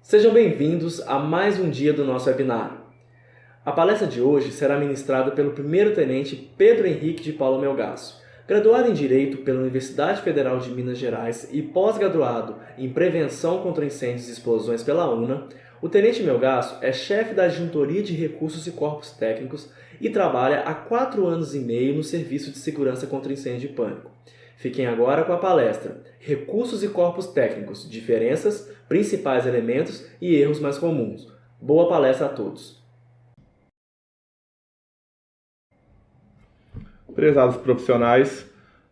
Sejam bem-vindos a mais um dia do nosso webinário. A palestra de hoje será ministrada pelo primeiro-tenente Pedro Henrique de Paula Melgaço, graduado em Direito pela Universidade Federal de Minas Gerais e pós-graduado em Prevenção contra Incêndios e Explosões pela UNA. O tenente Melgaço é chefe da Adjuntoria de Recursos e Corpos Técnicos e trabalha há 4 anos e meio no Serviço de Segurança contra Incêndio e Pânico. Fiquem agora com a palestra Recursos e Corpos Técnicos, Diferenças, Principais Elementos e Erros Mais Comuns. Boa palestra a todos! Prezados profissionais,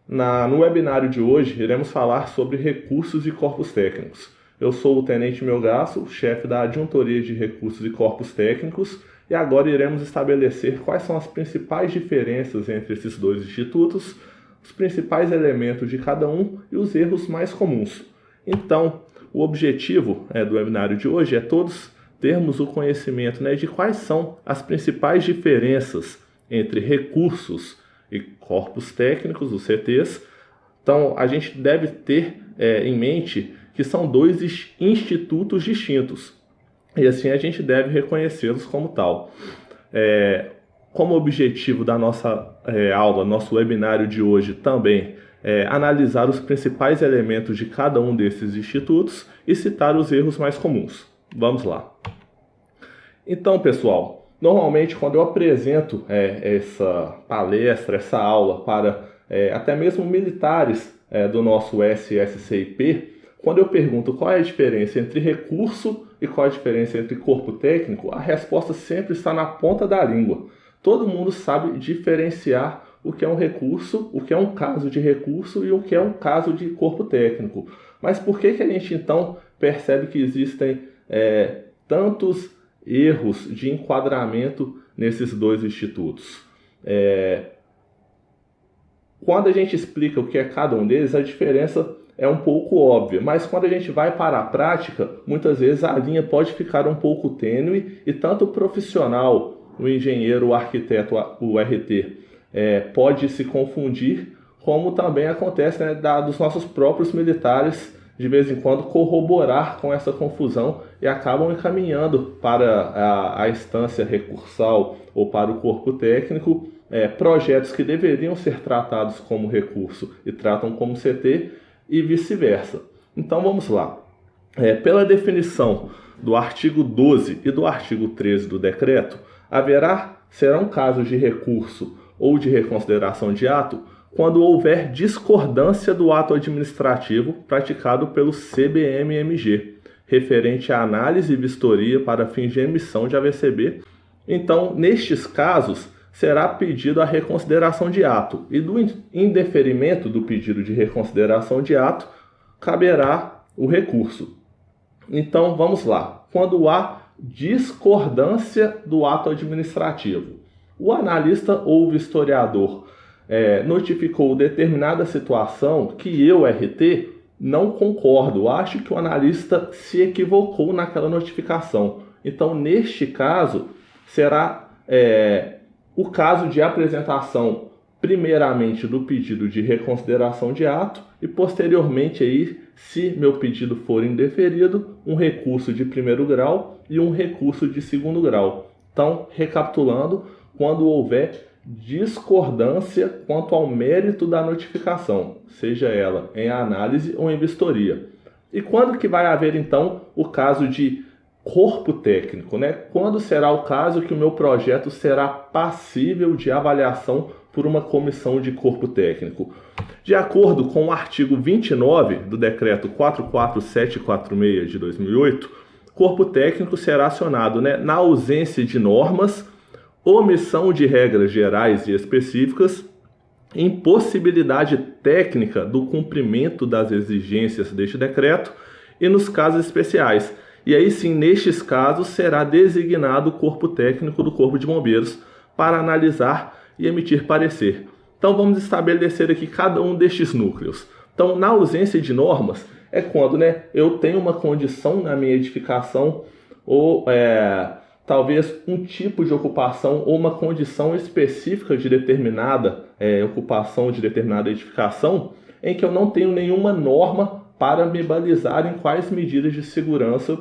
no webinário de hoje iremos falar sobre recursos e corpos técnicos. Eu sou o tenente Melgaço, chefe da Adjuntoria de Recursos e Corpos Técnicos, e agora iremos estabelecer quais são as principais diferenças entre esses dois institutos, os principais elementos de cada um e os erros mais comuns. Então, o objetivo do webinário de hoje é todos termos o conhecimento de quais são as principais diferenças entre recursos e corpos técnicos, os CTs. Então, a gente deve ter em mente que são dois institutos distintos, e assim a gente deve reconhecê-los como tal. Como objetivo da nossa aula, nosso webinário de hoje também analisar os principais elementos de cada um desses institutos e citar os erros mais comuns. Vamos lá. Então, pessoal, normalmente quando eu apresento essa palestra, essa aula para até mesmo militares do nosso SSCIP, quando eu pergunto qual é a diferença entre recurso e qual é a diferença entre corpo técnico, a resposta sempre está na ponta da língua. Todo mundo sabe diferenciar o que é um recurso, o que é um caso de recurso e o que é um caso de corpo técnico. Mas por que a gente então percebe que existem tantos erros de enquadramento nesses dois institutos? Quando a gente explica o que é cada um deles, a diferença é um pouco óbvia, mas quando a gente vai para a prática, muitas vezes a linha pode ficar um pouco tênue e tanto o profissional, o engenheiro, o arquiteto, o RT, pode se confundir, como também acontece dos nossos próprios militares, de vez em quando, corroborar com essa confusão e acabam encaminhando para a instância recursal ou para o corpo técnico projetos que deveriam ser tratados como recurso e tratam como CT e vice-versa. Então vamos lá. Pela definição do artigo 12 e do artigo 13 do decreto, serão casos de recurso ou de reconsideração de ato quando houver discordância do ato administrativo praticado pelo CBMMG, referente à análise e vistoria para fins de emissão de AVCB. Então, nestes casos, será pedido a reconsideração de ato, e do indeferimento do pedido de reconsideração de ato, caberá o recurso. Então, vamos lá. Quando há discordância do ato administrativo, o analista ou o vistoriador notificou determinada situação que eu, RT, não concordo. Acho que o analista se equivocou naquela notificação. Então, neste caso, será o caso de apresentação, primeiramente, do pedido de reconsideração de ato e, posteriormente, aí, se meu pedido for indeferido, um recurso de primeiro grau e um recurso de segundo grau. Então, recapitulando, quando houver discordância quanto ao mérito da notificação, seja ela em análise ou em vistoria. E quando que vai haver, então, o caso de corpo técnico, Quando será o caso que o meu projeto será passível de avaliação por uma comissão de corpo técnico? De acordo com o artigo 29 do decreto 44746 de 2008, corpo técnico será acionado na ausência de normas, omissão de regras gerais e específicas, impossibilidade técnica do cumprimento das exigências deste decreto e nos casos especiais. E aí sim, nestes casos, será designado o corpo técnico do Corpo de Bombeiros para analisar e emitir parecer. Então vamos estabelecer aqui cada um destes núcleos. Então, na ausência de normas, é quando eu tenho uma condição na minha edificação ou talvez um tipo de ocupação ou uma condição específica de determinada ocupação de determinada edificação em que eu não tenho nenhuma norma para me balizar em quais medidas de segurança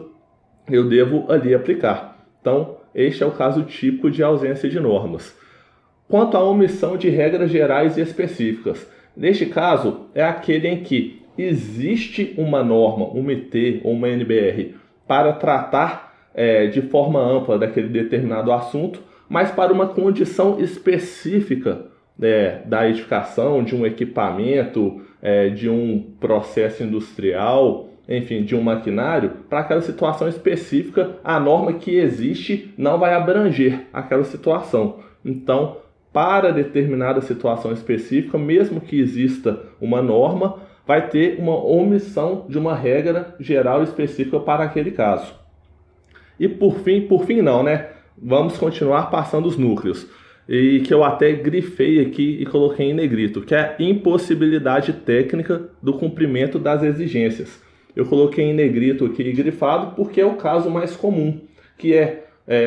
eu devo ali aplicar. Então, este é o caso típico de ausência de normas. Quanto à omissão de regras gerais e específicas, neste caso é aquele em que existe uma norma, uma IT ou uma NBR, para tratar de forma ampla daquele determinado assunto, mas para uma condição específica da edificação, de um equipamento, de um processo industrial, enfim, de um maquinário, para aquela situação específica, a norma que existe não vai abranger aquela situação. Então, para determinada situação específica, mesmo que exista uma norma, vai ter uma omissão de uma regra geral específica para aquele caso. E por fim não, né? Vamos continuar passando os núcleos, e que eu até grifei aqui e coloquei em negrito, que é a impossibilidade técnica do cumprimento das exigências. Eu coloquei em negrito aqui e grifado porque é o caso mais comum, que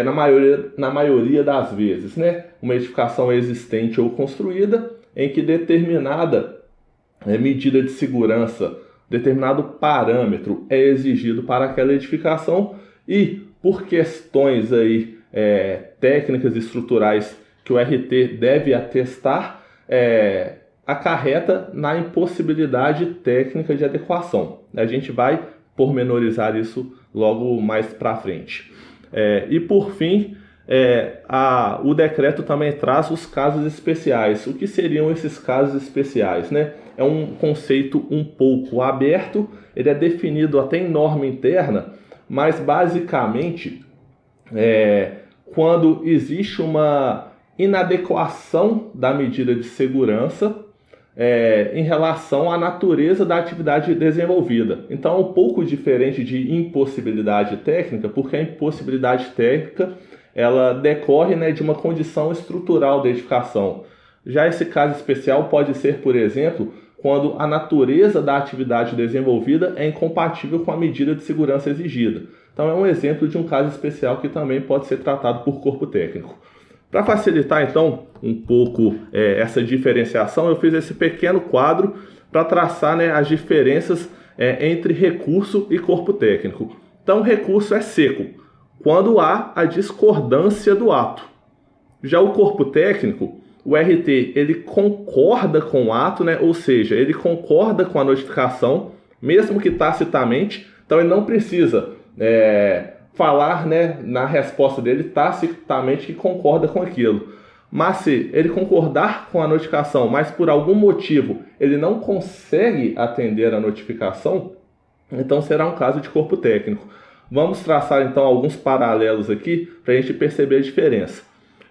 na maioria das vezes, né? Uma edificação existente ou construída em que determinada medida de segurança, determinado parâmetro é exigido para aquela edificação e por questões aí, técnicas e estruturais que o RT deve atestar, acarreta na impossibilidade técnica de adequação. A gente vai pormenorizar isso logo mais para frente. E por fim, o decreto também traz os casos especiais. O que seriam esses casos especiais, né? É um conceito um pouco aberto, ele é definido até em norma interna, mas basicamente quando existe uma inadequação da medida de segurança em relação à natureza da atividade desenvolvida. Então é um pouco diferente de impossibilidade técnica, porque a impossibilidade técnica ela decorre, de uma condição estrutural da edificação. Já esse caso especial pode ser, por exemplo, quando a natureza da atividade desenvolvida é incompatível com a medida de segurança exigida. Então é um exemplo de um caso especial que também pode ser tratado por corpo técnico. Para facilitar, então, um pouco essa diferenciação, eu fiz esse pequeno quadro para traçar as diferenças entre recurso e corpo técnico. Então, recurso é seco, quando há a discordância do ato. Já o corpo técnico, o RT, ele concorda com o ato, ou seja, ele concorda com a notificação, mesmo que tacitamente, então ele não precisa falar na resposta dele tacitamente que concorda com aquilo. Mas se ele concordar com a notificação, mas por algum motivo ele não consegue atender a notificação, então será um caso de corpo técnico. Vamos traçar então alguns paralelos aqui para a gente perceber a diferença.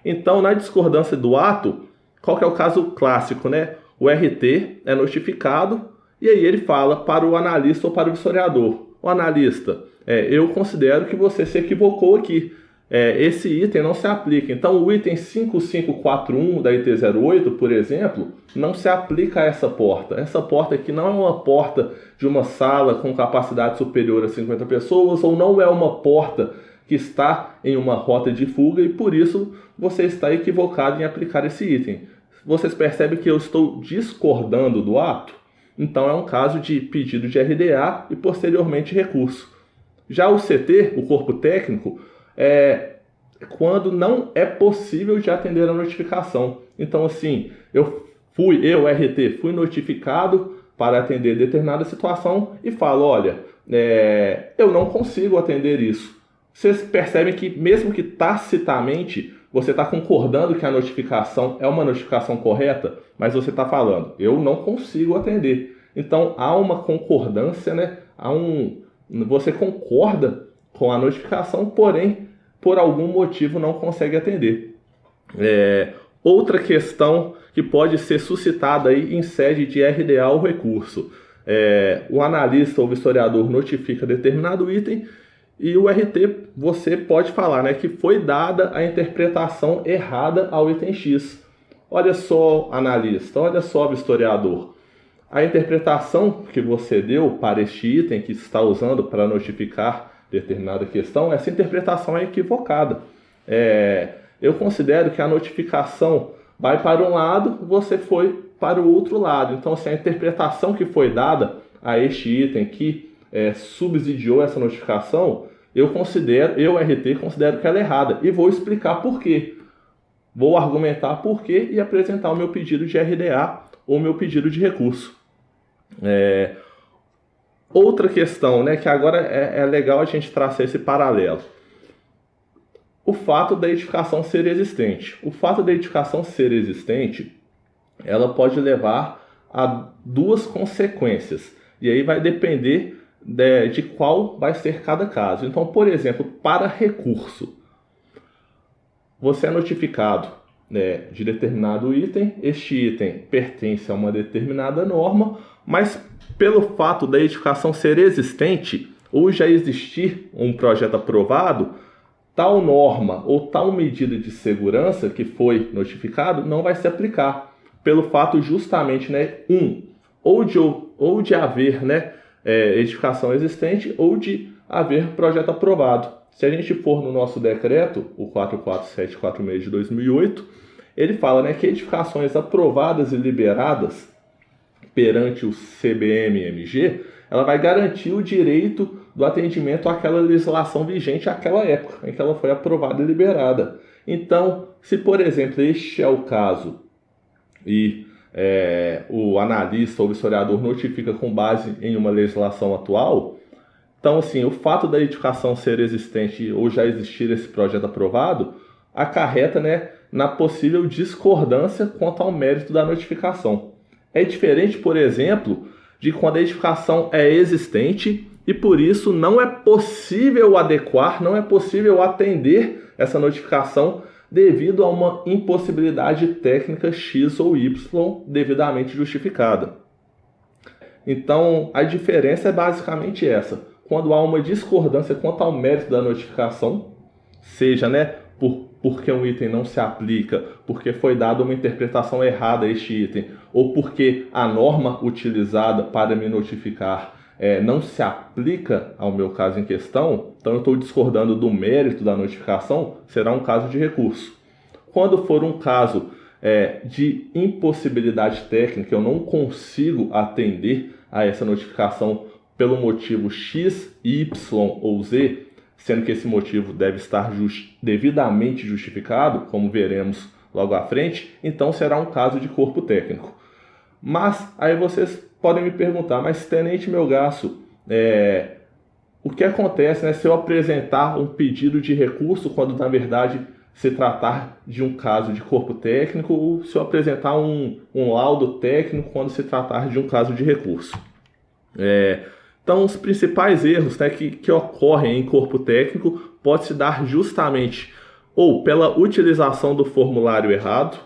Então, na discordância do ato, qual que é o caso clássico, O RT é notificado e aí ele fala para o analista ou para o vistoriador. O analista, eu considero que você se equivocou aqui. Esse item não se aplica. Então, o item 5541 da IT 08, por exemplo, não se aplica a essa porta. Essa porta aqui não é uma porta de uma sala com capacidade superior a 50 pessoas ou não é uma porta que está em uma rota de fuga e, por isso, você está equivocado em aplicar esse item. Vocês percebem que eu estou discordando do ato? Então, é um caso de pedido de RDA e, posteriormente, recurso. Já o CT, o corpo técnico, quando não é possível de atender a notificação. Então, assim, eu, RT, fui notificado para atender determinada situação e falo, olha, eu não consigo atender isso. Vocês percebem que, mesmo que tacitamente, você está concordando que a notificação é uma notificação correta, mas você está falando, eu não consigo atender. Então, há uma concordância, você concorda com a notificação, porém, por algum motivo não consegue atender. Outra questão que pode ser suscitada aí em sede de RDA ou recurso. O analista ou vistoriador notifica determinado item e o RT, você pode falar que foi dada a interpretação errada ao item X. Olha só, analista, olha só, vistoriador. A interpretação que você deu para este item que está usando para notificar determinada questão, essa interpretação é equivocada. Eu considero que a notificação vai para um lado, você foi para o outro lado. Então, a interpretação que foi dada a este item que subsidiou essa notificação eu, RT, considero que ela é errada e vou explicar por quê. Vou argumentar por quê e apresentar o meu pedido de RDA ou meu pedido de recurso. Outra questão, né, que agora é legal a gente traçar esse paralelo. O fato da edificação ser existente. O fato da edificação ser existente, ela pode levar a duas consequências. E aí vai depender de qual vai ser cada caso. Então, por exemplo, para recurso, você é notificado, né, de determinado item. Este item pertence a uma determinada norma, mas pelo fato da edificação ser existente ou já existir um projeto aprovado, tal norma ou tal medida de segurança que foi notificado não vai se aplicar, pelo fato justamente, né, ou de haver, né, edificação existente ou de haver projeto aprovado. Se a gente for no nosso decreto, o 44746 de 2008, ele fala, né, que edificações aprovadas e liberadas perante o CBM-MG, ela vai garantir o direito do atendimento àquela legislação vigente àquela época em que ela foi aprovada e liberada. Então, se, por exemplo, este é o caso e o analista ou historiador notifica com base em uma legislação atual, então, assim, o fato da edificação ser existente ou já existir esse projeto aprovado acarreta, né, na possível discordância quanto ao mérito da notificação. É diferente, por exemplo, de quando a edificação é existente e, por isso, não é possível adequar, não é possível atender essa notificação devido a uma impossibilidade técnica X ou Y devidamente justificada. Então, a diferença é basicamente essa. Quando há uma discordância quanto ao mérito da notificação, seja, né, porque um item não se aplica, porque foi dada uma interpretação errada a este item, ou porque a norma utilizada para me notificar não se aplica ao meu caso em questão, então eu estou discordando do mérito da notificação, será um caso de recurso. Quando for um caso de impossibilidade técnica, eu não consigo atender a essa notificação pelo motivo X, Y ou Z, sendo que esse motivo deve estar devidamente justificado, como veremos logo à frente, então será um caso de corpo técnico. Mas aí vocês podem me perguntar, mas Tenente Melgaço, o que acontece, né, se eu apresentar um pedido de recurso quando na verdade se tratar de um caso de corpo técnico, ou se eu apresentar um laudo técnico quando se tratar de um caso de recurso? Então, os principais erros, né, que ocorrem em corpo técnico pode se dar justamente ou pela utilização do formulário errado,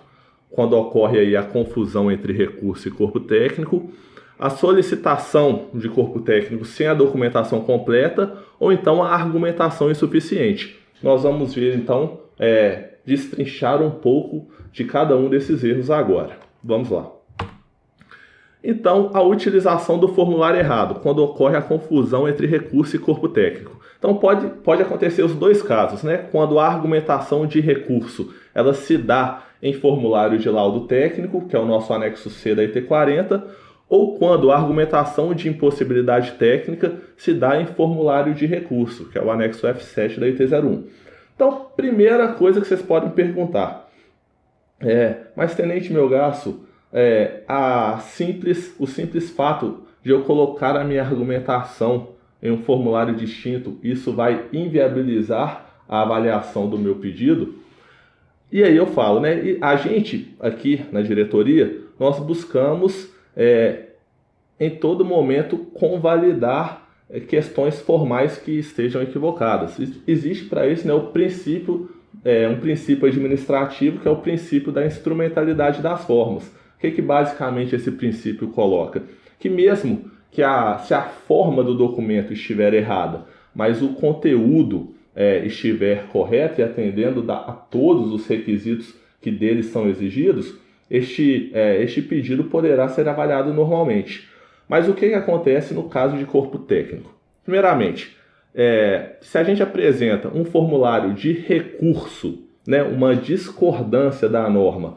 quando ocorre aí a confusão entre recurso e corpo técnico, a solicitação de corpo técnico sem a documentação completa, ou então a argumentação insuficiente. Nós vamos ver, então, destrinchar um pouco de cada um desses erros agora. Vamos lá. Então, a utilização do formulário errado, quando ocorre a confusão entre recurso e corpo técnico. Então, pode acontecer os dois casos, né? Quando a argumentação de recurso ela se dá em formulário de laudo técnico, que é o nosso anexo C da IT 40, ou quando a argumentação de impossibilidade técnica se dá em formulário de recurso, que é o anexo F7 da IT 01. Então, primeira coisa que vocês podem perguntar mas Tenente Melgaço, o simples fato de eu colocar a minha argumentação em um formulário distinto, isso vai inviabilizar a avaliação do meu pedido? E aí eu falo, né? E a gente aqui na diretoria, nós buscamos em todo momento convalidar questões formais que estejam equivocadas. Existe para isso, né, um princípio administrativo, que é o princípio da instrumentalidade das formas. O que basicamente esse princípio coloca? Que mesmo que se a forma do documento estiver errada, mas o conteúdo estiver correto e atendendo a todos os requisitos que deles são exigidos, este pedido poderá ser avaliado normalmente. Mas o que acontece no caso de corpo técnico? Primeiramente, se a gente apresenta um formulário de recurso, né, uma discordância da norma,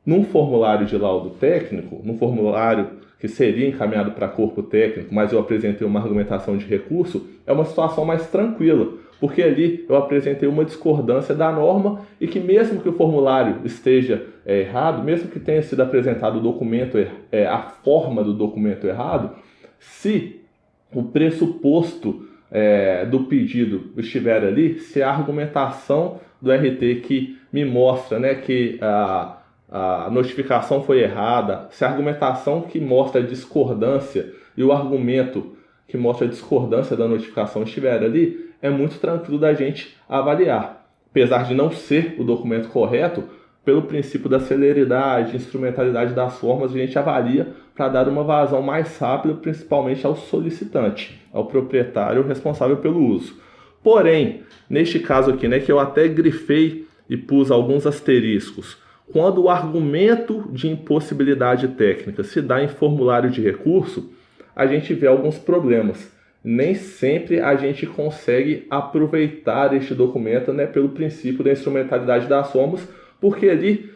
num formulário de laudo técnico, num formulário que seria encaminhado para corpo técnico, mas eu apresentei uma argumentação de recurso, é uma situação mais tranquila, porque ali eu apresentei uma discordância da norma e que mesmo que o formulário esteja errado, mesmo que tenha sido apresentado o documento, a forma do documento errado, se o pressuposto do pedido estiver ali, se a argumentação do RT que me mostra, né, que a notificação foi errada, se a argumentação que mostra a discordância e o argumento que mostra a discordância da notificação estiver ali, é muito tranquilo da gente avaliar. Apesar de não ser o documento correto, pelo princípio da celeridade, instrumentalidade das formas, a gente avalia para dar uma vazão mais rápida, principalmente ao solicitante, ao proprietário responsável pelo uso. Porém, neste caso aqui, né, que eu até grifei e pus alguns asteriscos, quando o argumento de impossibilidade técnica se dá em formulário de recurso, a gente vê alguns problemas. Nem sempre a gente consegue aproveitar este documento, né, pelo princípio da instrumentalidade das formas, porque ali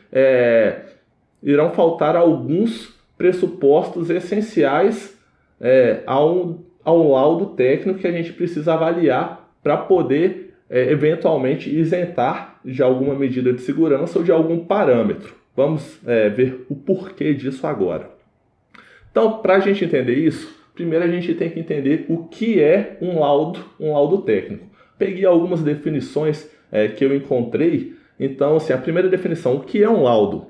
irão faltar alguns pressupostos essenciais ao laudo técnico que a gente precisa avaliar para poder eventualmente isentar de alguma medida de segurança ou de algum parâmetro. Vamos ver o porquê disso agora. Então, para a gente entender isso, primeiro a gente tem que entender o que é um laudo técnico. Peguei algumas definições que eu encontrei. Então, assim, a primeira definição, o que é um laudo?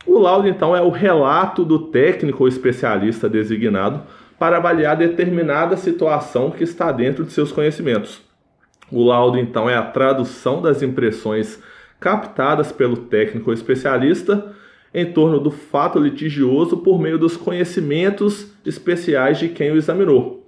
O laudo, então, é o relato do técnico ou especialista designado para avaliar determinada situação que está dentro de seus conhecimentos. O laudo, então, é a tradução das impressões captadas pelo técnico ou especialista em torno do fato litigioso por meio dos conhecimentos especiais de quem o examinou.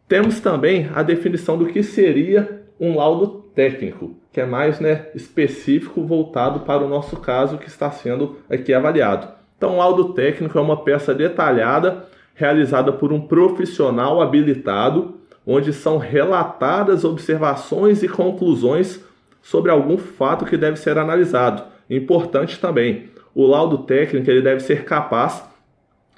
Temos também a definição do que seria um laudo técnico, que é mais específico, voltado para o nosso caso que está sendo aqui avaliado. Então, o laudo técnico é uma peça detalhada, realizada por um profissional habilitado, onde são relatadas observações e conclusões sobre algum fato que deve ser analisado. Importante também, o laudo técnico ele deve ser capaz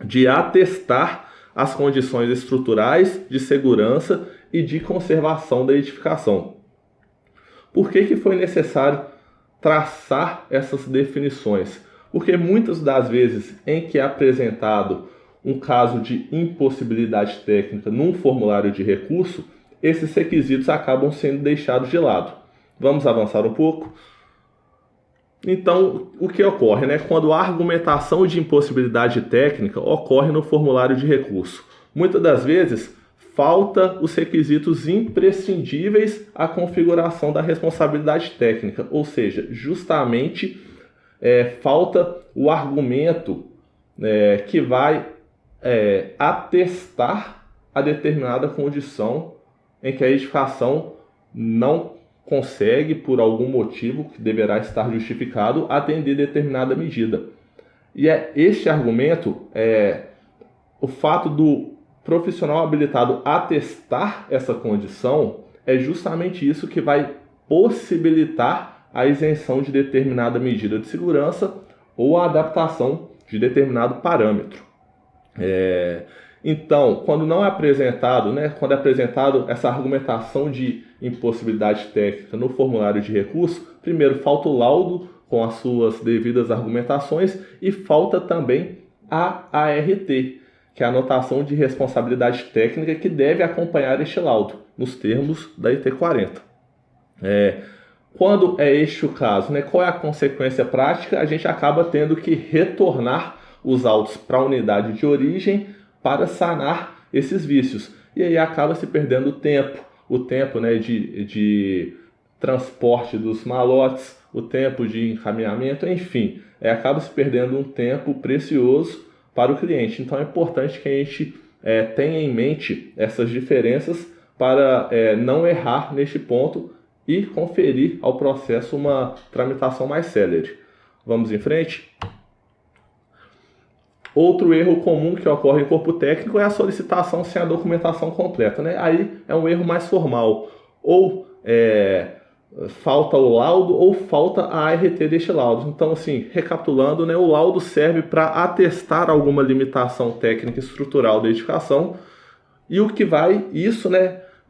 de atestar as condições estruturais, de segurança e de conservação da edificação. Por que foi necessário traçar essas definições? Porque muitas das vezes em que é apresentado um caso de impossibilidade técnica num formulário de recurso, esses requisitos acabam sendo deixados de lado. Vamos avançar um pouco? Então, o que ocorre, quando a argumentação de impossibilidade técnica ocorre no formulário de recurso? Muitas das vezes, falta os requisitos imprescindíveis à configuração da responsabilidade técnica, ou seja, justamente falta o argumento que vai atestar a determinada condição em que a edificação não consegue, por algum motivo que deverá estar justificado, atender determinada medida. E este argumento, o fato do profissional habilitado atestar essa condição, é justamente isso que vai possibilitar a isenção de determinada medida de segurança ou a adaptação de determinado parâmetro. Então, quando não é apresentado, quando é apresentado essa argumentação de impossibilidade técnica no formulário de recurso, primeiro falta o laudo com as suas devidas argumentações e falta também a ART, que é a anotação de responsabilidade técnica que deve acompanhar este laudo, nos termos da IT 40. Quando é este o caso, qual é a consequência prática? A gente acaba tendo que retornar os autos para a unidade de origem para sanar esses vícios. E aí acaba se perdendo o tempo de transporte dos malotes, o tempo de encaminhamento, enfim, acaba se perdendo um tempo precioso para o cliente. Então é importante que a gente tenha em mente essas diferenças para não errar neste ponto e conferir ao processo uma tramitação mais célere. Vamos em frente? Outro erro comum que ocorre em corpo técnico é a solicitação sem a documentação completa. Aí é um erro mais formal. Ou falta o laudo ou falta a ART deste laudo. Então, assim, recapitulando, o laudo serve para atestar alguma limitação técnica e estrutural da edificação. E o que vai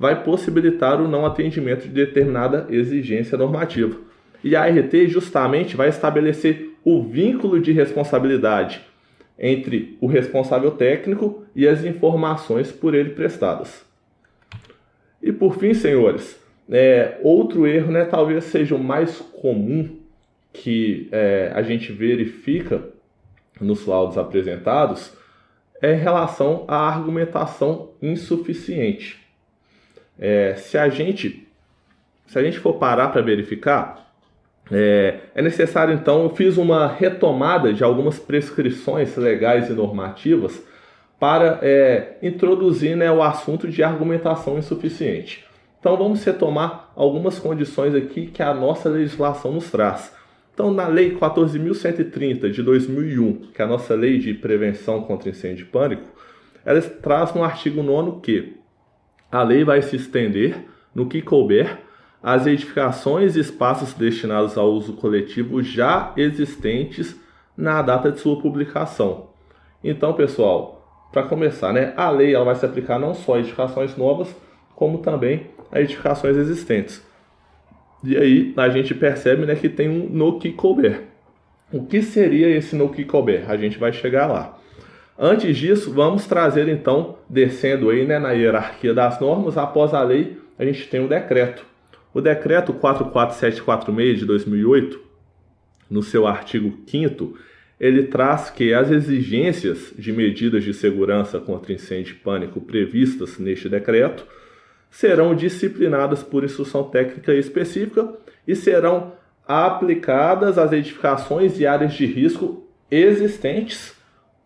vai possibilitar o não atendimento de determinada exigência normativa. E a ART justamente vai estabelecer o vínculo de responsabilidade entre o responsável técnico e as informações por ele prestadas. E por fim, senhores, outro erro, talvez seja o mais comum que a gente verifica nos laudos apresentados, é em relação à argumentação insuficiente. Se a gente for parar para verificar, é necessário, então, eu fiz uma retomada de algumas prescrições legais e normativas para introduzir o assunto de argumentação insuficiente. Então, vamos retomar algumas condições aqui que a nossa legislação nos traz. Então, na Lei 14.130 de 2001, que é a nossa Lei de Prevenção contra Incêndio e Pânico, ela traz no artigo 9º que a lei vai se estender, no que couber, às edificações e espaços destinados ao uso coletivo já existentes na data de sua publicação. Então, pessoal, para começar, a lei ela vai se aplicar não só a edificações novas, como também a edificações existentes. E aí a gente percebe que tem um no que couber. O que seria esse no que couber? A gente vai chegar lá. Antes disso, vamos trazer então, descendo aí na hierarquia das normas, após a lei, a gente tem o decreto. O decreto 44746 de 2008, no seu artigo 5º, ele traz que as exigências de medidas de segurança contra incêndio e pânico previstas neste decreto serão disciplinadas por instrução técnica específica e serão aplicadas às edificações e áreas de risco existentes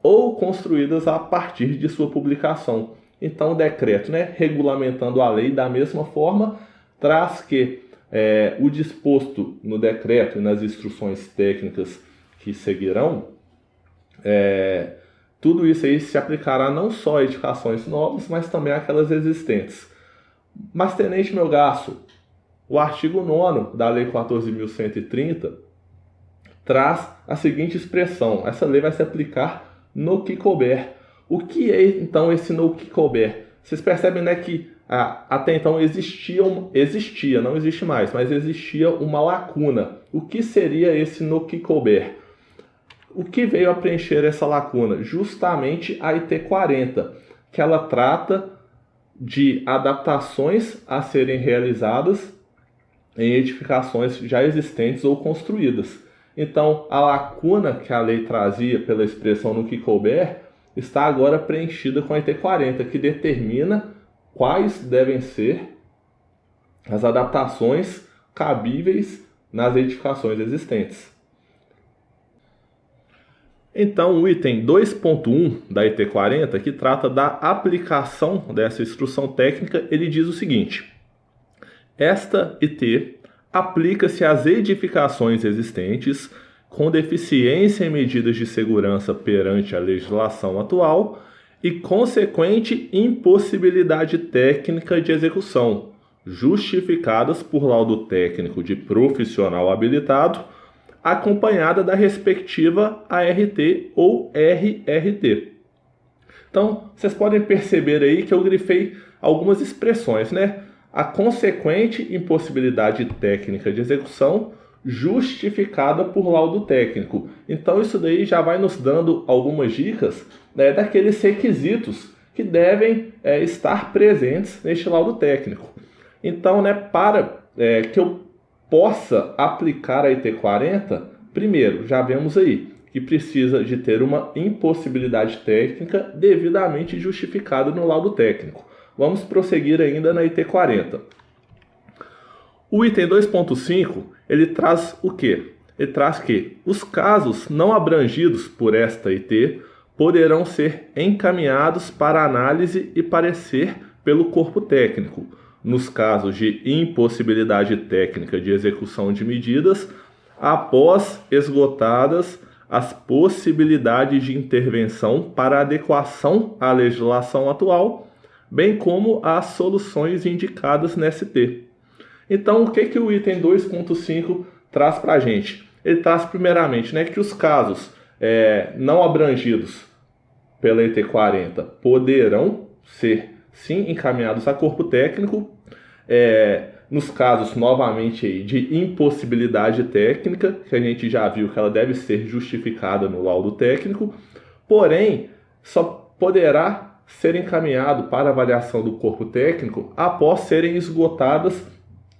ou construídas a partir de sua publicação. Então, o decreto, regulamentando a lei da mesma forma, traz que o disposto no decreto e nas instruções técnicas que seguirão, tudo isso aí se aplicará não só a edificações novas, mas também àquelas existentes. Mas, Tenente Melgaço, o artigo 9º da Lei 14.130 traz a seguinte expressão: essa lei vai se aplicar no que couber. O que é, então, esse no que couber? Vocês percebem que até então existia, não existe mais, mas existia uma lacuna. O que seria esse no que couber? O que veio a preencher essa lacuna? Justamente a IT 40, que ela trata de adaptações a serem realizadas em edificações já existentes ou construídas. Então, a lacuna que a lei trazia pela expressão no que couber está agora preenchida com a IT 40, que determina quais devem ser as adaptações cabíveis nas edificações existentes. Então, o item 2.1 da IT 40, que trata da aplicação dessa instrução técnica, ele diz o seguinte: esta IT aplica-se às edificações existentes com deficiência em medidas de segurança perante a legislação atual e consequente impossibilidade técnica de execução, justificadas por laudo técnico de profissional habilitado, acompanhada da respectiva ART ou RRT. Então, vocês podem perceber aí que eu grifei algumas expressões, A consequente impossibilidade técnica de execução justificada por laudo técnico. Então, isso daí já vai nos dando algumas dicas daqueles requisitos que devem estar presentes neste laudo técnico. Então, para que eu possa aplicar a IT 40, primeiro, já vemos aí que precisa de ter uma impossibilidade técnica devidamente justificada no laudo técnico. Vamos prosseguir ainda na IT 40. O item 2.5, ele traz o quê? Ele traz que os casos não abrangidos por esta IT poderão ser encaminhados para análise e parecer pelo corpo técnico, nos casos de impossibilidade técnica de execução de medidas, após esgotadas as possibilidades de intervenção para adequação à legislação atual, bem como as soluções indicadas na ST. Então, o que o item 2.5 traz para a gente? Ele traz primeiramente que os casos não abrangidos pela IT 40 poderão ser sim encaminhados a corpo técnico, nos casos, novamente, aí, de impossibilidade técnica, que a gente já viu que ela deve ser justificada no laudo técnico, porém, só poderá ser encaminhado para avaliação do corpo técnico após serem esgotadas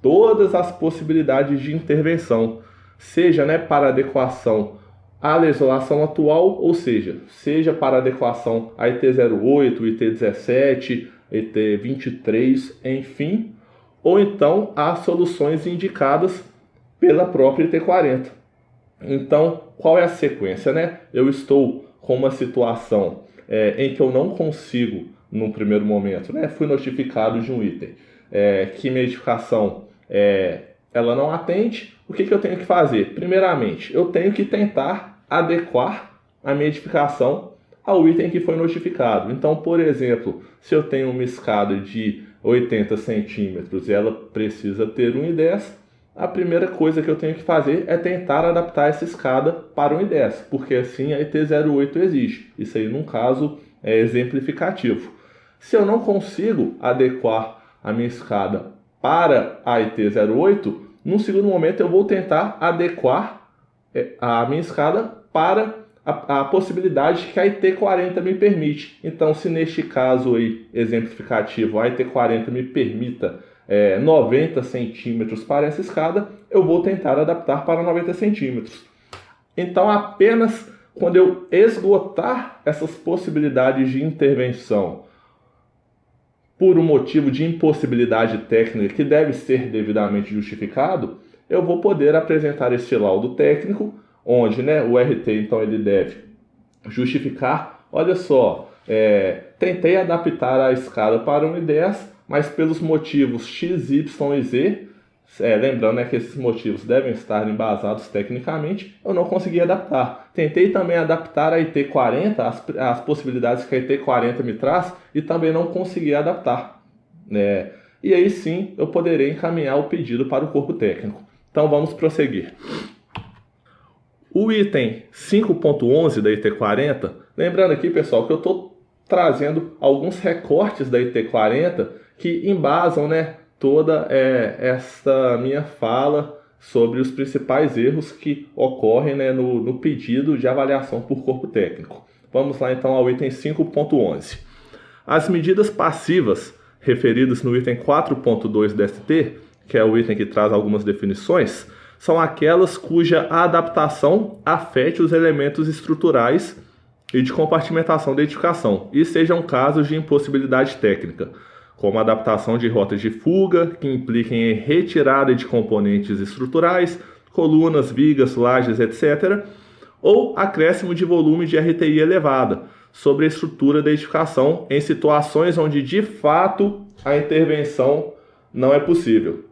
todas as possibilidades de intervenção, seja, né, para adequação à legislação atual, ou seja para adequação à IT08, IT17, IT23, enfim, ou então às soluções indicadas pela própria IT40. Então, qual é a sequência, né? Eu estou com uma situação em que eu não consigo, num primeiro momento, né? Fui notificado de um item que minha edificação ela não atende. O que eu tenho que fazer? Primeiramente, eu tenho que tentar adequar a minha edificação ao item que foi notificado. Então, por exemplo, se eu tenho uma escada de 80 centímetros e ela precisa ter 1,10, a primeira coisa que eu tenho que fazer é tentar adaptar essa escada para 1,10, porque assim a IT08 exige. Isso aí num caso é exemplificativo. Se eu não consigo adequar a minha escada para a IT08, num segundo momento eu vou tentar adequar a minha escada para a possibilidade que a IT40 me permite. Então, se neste caso aí, exemplificativo, a IT40 me permita 90 centímetros para essa escada, eu vou tentar adaptar para 90 centímetros. Então, apenas quando eu esgotar essas possibilidades de intervenção por um motivo de impossibilidade técnica que deve ser devidamente justificado, eu vou poder apresentar este laudo técnico, onde, né, o RT então ele deve justificar, olha só, tentei adaptar a escada para 1,10, mas pelos motivos X, Y e Z, lembrando, né, que esses motivos devem estar embasados tecnicamente, eu não consegui adaptar. Tentei também adaptar a IT40, as possibilidades que a IT40 me traz, e também não consegui adaptar. E aí sim eu poderei encaminhar o pedido para o corpo técnico. Então vamos prosseguir. O item 5.11 da IT40, lembrando aqui, pessoal, que eu estou trazendo alguns recortes da IT40 que embasam, né, toda esta minha fala sobre os principais erros que ocorrem, né, no pedido de avaliação por corpo técnico. Vamos lá então ao item 5.11. As medidas passivas referidas no item 4.2 da ST, que é o item que traz algumas definições, são aquelas cuja adaptação afete os elementos estruturais e de compartimentação da edificação e sejam casos de impossibilidade técnica, como adaptação de rotas de fuga, que impliquem em retirada de componentes estruturais, colunas, vigas, lajes, etc., ou acréscimo de volume de RTI elevada sobre a estrutura da edificação em situações onde, de fato, a intervenção não é possível.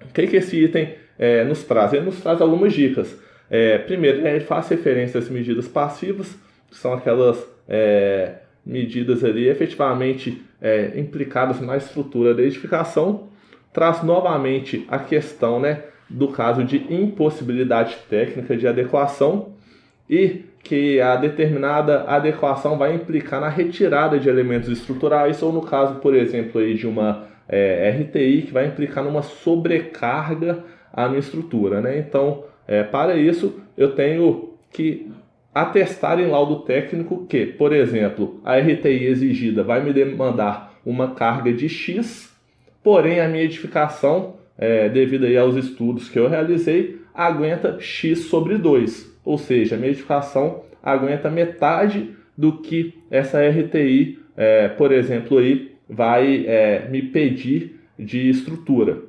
O que esse item nos traz? Ele nos traz algumas dicas. Primeiro, ele faz referência às medidas passivas, que são aquelas medidas ali efetivamente implicadas na estrutura da edificação. Traz novamente a questão, né, do caso de impossibilidade técnica de adequação e que a determinada adequação vai implicar na retirada de elementos estruturais ou no caso, por exemplo, aí de uma RTI que vai implicar numa sobrecarga à minha estrutura, né? Então, para isso, eu tenho que atestar em laudo técnico que, por exemplo, a RTI exigida vai me demandar uma carga de X, porém a minha edificação, devido aí aos estudos que eu realizei, aguenta X sobre 2, ou seja, a minha edificação aguenta metade do que essa RTI, por exemplo, aí, vai me pedir de estrutura.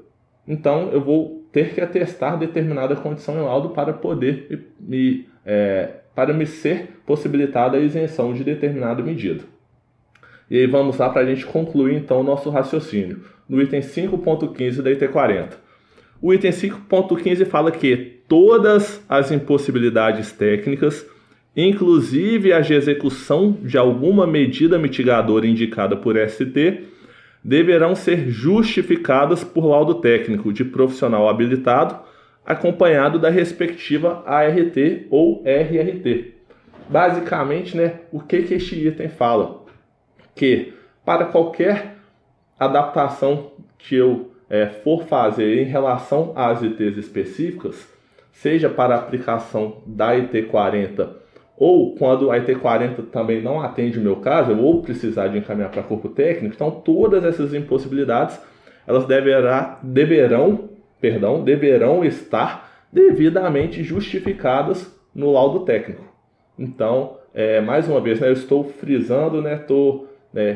Então, eu vou ter que atestar determinada condição em laudo para poder para me ser possibilitada a isenção de determinada medida. E aí vamos lá para a gente concluir então o nosso raciocínio. No item 5.15 da IT40. O item 5.15 fala que todas as impossibilidades técnicas, inclusive as de execução de alguma medida mitigadora indicada por ST, deverão ser justificadas por laudo técnico de profissional habilitado, acompanhado da respectiva ART ou RRT. Basicamente, né, o que este item fala? Que para qualquer adaptação que eu for fazer em relação às ITs específicas, seja para a aplicação da IT40 ou quando a IT40 também não atende o meu caso, eu vou precisar de encaminhar para corpo técnico, então todas essas impossibilidades elas deverão estar devidamente justificadas no laudo técnico. Então, mais uma vez, eu estou frisando, estou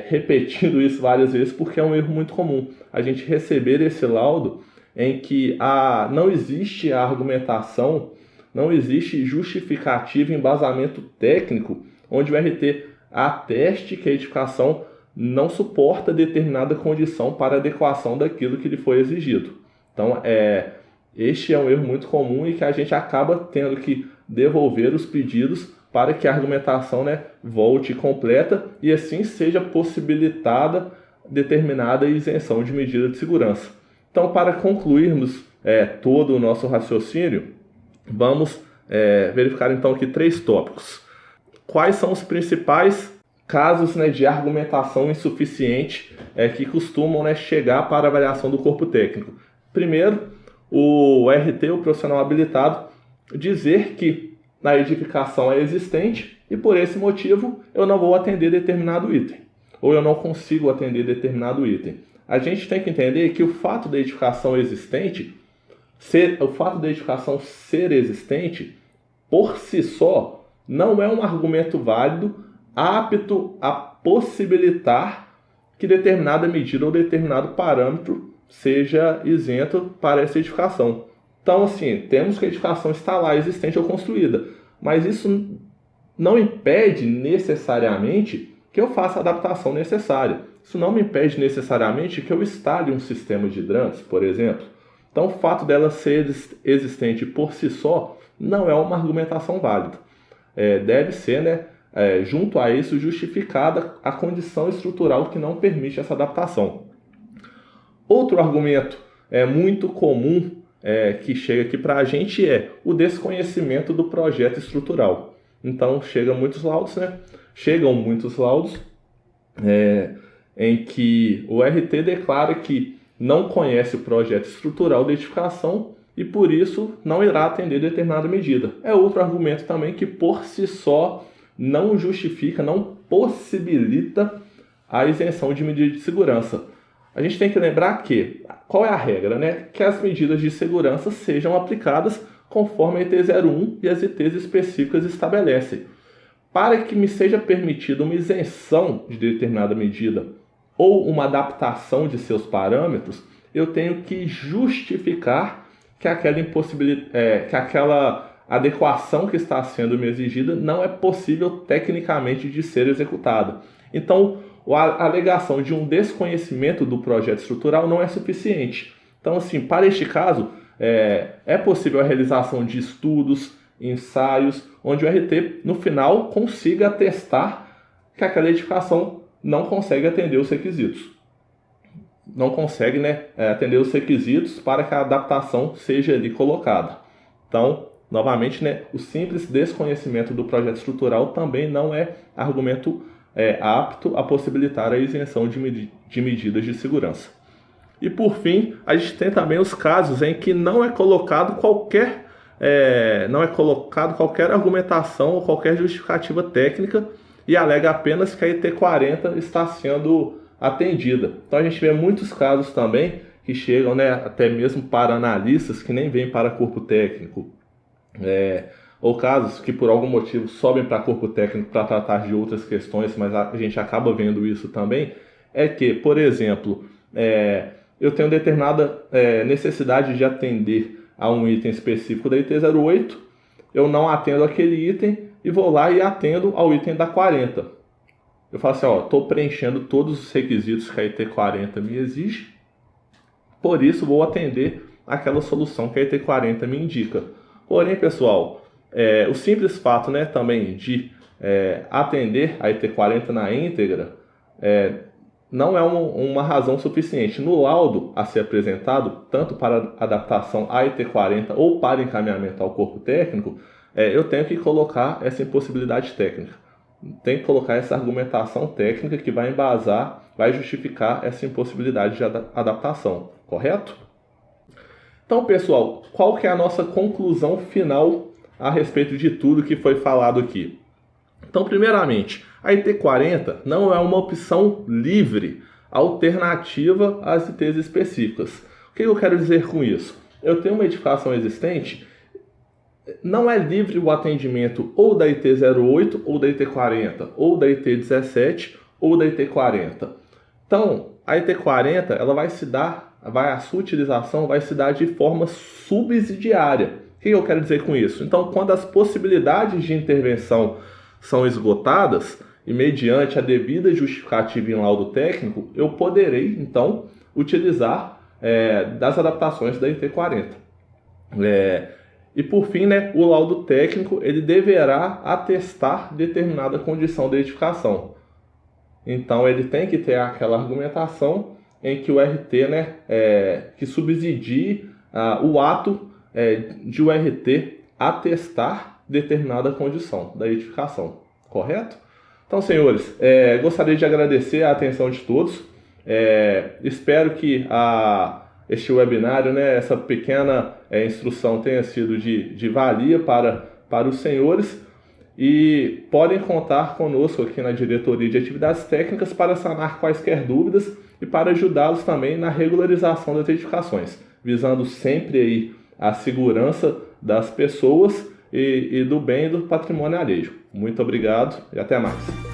repetindo isso várias vezes porque é um erro muito comum. A gente receber esse laudo em que não existe a argumentação, não existe justificativa, embasamento técnico, onde o RT ateste que a edificação não suporta determinada condição para adequação daquilo que lhe foi exigido. Então, este é um erro muito comum e que a gente acaba tendo que devolver os pedidos para que a argumentação volte completa e assim seja possibilitada determinada isenção de medida de segurança. Então, para concluirmos todo o nosso raciocínio, vamos verificar então aqui 3 tópicos. Quais são os principais casos de argumentação insuficiente que costumam chegar para a avaliação do corpo técnico? Primeiro, o RT, o profissional habilitado, dizer que a edificação é existente e por esse motivo eu não vou atender determinado item, ou eu não consigo atender determinado item. A gente tem que entender que o fato da edificação ser existente, por si só, não é um argumento válido apto a possibilitar que determinada medida ou determinado parâmetro seja isento para essa edificação. Então, assim, temos que a edificação está lá, existente ou construída, mas isso não impede necessariamente que eu faça a adaptação necessária. Isso não me impede necessariamente que eu instale um sistema de hidrantes, por exemplo. Então, o fato dela ser existente por si só não é uma argumentação válida. Deve ser, junto a isso, justificada a condição estrutural que não permite essa adaptação. Outro argumento muito comum que chega aqui para a gente é o desconhecimento do projeto estrutural. Então, chegam muitos laudos em que o RT declara que não conhece o projeto estrutural da edificação e, por isso, não irá atender determinada medida. É outro argumento também que, por si só, não justifica, não possibilita a isenção de medida de segurança. A gente tem que lembrar qual é a regra, Que as medidas de segurança sejam aplicadas conforme a IT 01 e as ITs específicas estabelecem. Para que me seja permitida uma isenção de determinada medida ou uma adaptação de seus parâmetros, eu tenho que justificar que aquela adequação que está sendo me exigida não é possível tecnicamente de ser executada. Então, a alegação de um desconhecimento do projeto estrutural não é suficiente. Então, assim, para este caso, é possível a realização de estudos, ensaios, onde o RT, no final, consiga atestar que aquela edificação não consegue atender os requisitos. Não consegue atender os requisitos para que a adaptação seja ali colocada. Então, novamente, o simples desconhecimento do projeto estrutural também não é argumento apto a possibilitar a isenção de medidas de segurança. E por fim, a gente tem também os casos em que não é colocado qualquer argumentação ou qualquer justificativa técnica e alega apenas que a IT40 está sendo atendida. Então a gente vê muitos casos também que chegam até mesmo para analistas que nem vêm para corpo técnico, ou casos que por algum motivo sobem para corpo técnico para tratar de outras questões, mas a gente acaba vendo isso também, que, por exemplo, eu tenho determinada necessidade de atender a um item específico da IT 08, eu não atendo aquele item e vou lá e atendo ao item da 40. Eu falo assim, estou preenchendo todos os requisitos que a IT 40 me exige, por isso vou atender aquela solução que a IT 40 me indica. Porém, pessoal, o simples fato também de atender a IT 40 na íntegra não é uma razão suficiente. No laudo a ser apresentado, tanto para adaptação à IT 40 ou para encaminhamento ao corpo técnico, eu tenho que colocar essa impossibilidade técnica. tem que colocar essa argumentação técnica que vai embasar, vai justificar essa impossibilidade de adaptação, correto? Então, pessoal, qual que é a nossa conclusão final a respeito de tudo que foi falado aqui? Então, primeiramente, a IT40 não é uma opção livre, alternativa às ITs específicas. O que eu quero dizer com isso? Eu tenho uma edificação existente, não é livre o atendimento ou da IT08, ou da IT40, ou da IT17, ou da IT40. Então, a IT40, ela a sua utilização vai se dar de forma subsidiária. O que eu quero dizer com isso? Então, quando as possibilidades de intervenção são esgotadas, e mediante a devida justificativa em laudo técnico, eu poderei, então, utilizar das adaptações da IT40. E por fim, o laudo técnico ele deverá atestar determinada condição de edificação. Então ele tem que ter aquela argumentação em que o RT que subsidie o ato de o RT atestar determinada condição da edificação. Correto? Então, senhores, gostaria de agradecer a atenção de todos. Espero que este webinário, essa pequena instrução tenha sido de valia para os senhores e podem contar conosco aqui na Diretoria de Atividades Técnicas para sanar quaisquer dúvidas e para ajudá-los também na regularização das edificações, visando sempre aí a segurança das pessoas e do bem e do patrimônio alheio. Muito obrigado e até mais.